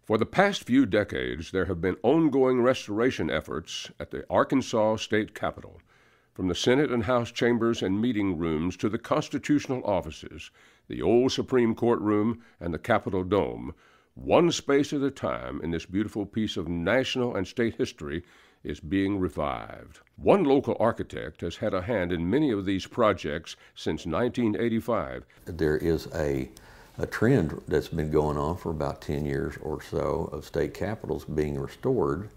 For the past few decades, there have been ongoing restoration efforts at the Arkansas State Capitol. From the Senate and House chambers and meeting rooms to the constitutional offices, the old Supreme Court room, and the Capitol Dome, one space at a time in this beautiful piece of national and state history is being revived. One local architect has had a hand in many of these projects since 1985. There is a trend that's been going on for about 10 years or so of state capitals being restored.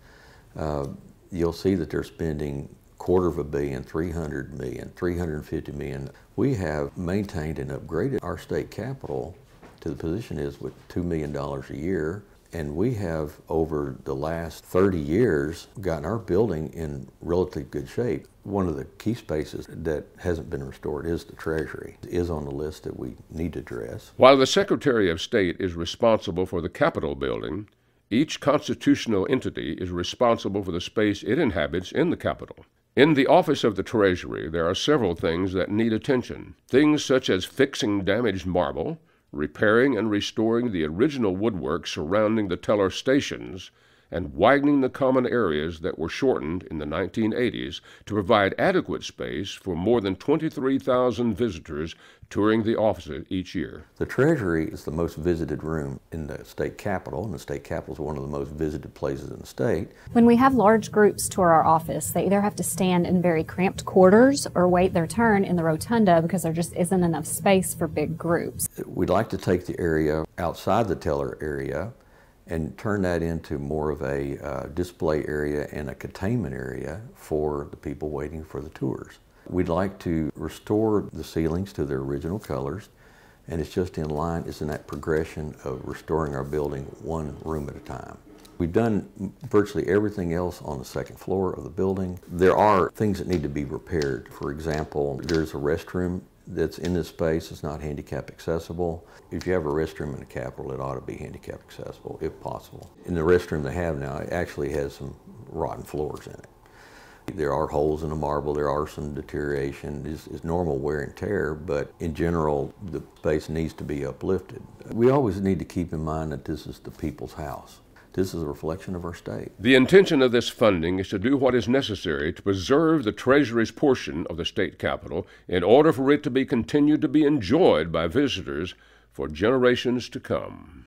You'll see that they're spending $250 million, $300 million, $350 million. We have maintained and upgraded our state capitol to the position is with $2 million a year. And we have, over the last 30 years, gotten our building in relatively good shape. One of the key spaces that hasn't been restored is the Treasury. It is on the list that we need to address. While the Secretary of State is responsible for the Capitol building, each constitutional entity is responsible for the space it inhabits in the Capitol. In the Office of the Treasury, there are several things that need attention. Things such as fixing damaged marble, repairing and restoring the original woodwork surrounding the teller stations, and widening the common areas that were shortened in the 1980s to provide adequate space for more than 23,000 visitors touring the offices each year. The Treasury is the most visited room in the state capitol, and the state capitol is one of the most visited places in the state. When we have large groups tour our office, they either have to stand in very cramped quarters or wait their turn in the rotunda because there just isn't enough space for big groups. We'd like to take the area outside the teller area and turn that into more of a display area and a containment area for the people waiting for the tours. We'd like to restore the ceilings to their original colors, and it's just in line, it's in that progression of restoring our building one room at a time. We've done virtually everything else on the second floor of the building. There are things that need to be repaired. For example, there's a restroom that's in this space. It's not handicap accessible. If you have a restroom in the Capitol, it ought to be handicap accessible if possible. In the restroom they have now, it actually has some rotten floors in it. There are holes in the marble, there are some deterioration. It's normal wear and tear, but in general, the space needs to be uplifted. We always need to keep in mind that this is the people's house. This is a reflection of our state. The intention of this funding is to do what is necessary to preserve the Treasury's portion of the state capitol in order for it to be continued to be enjoyed by visitors for generations to come.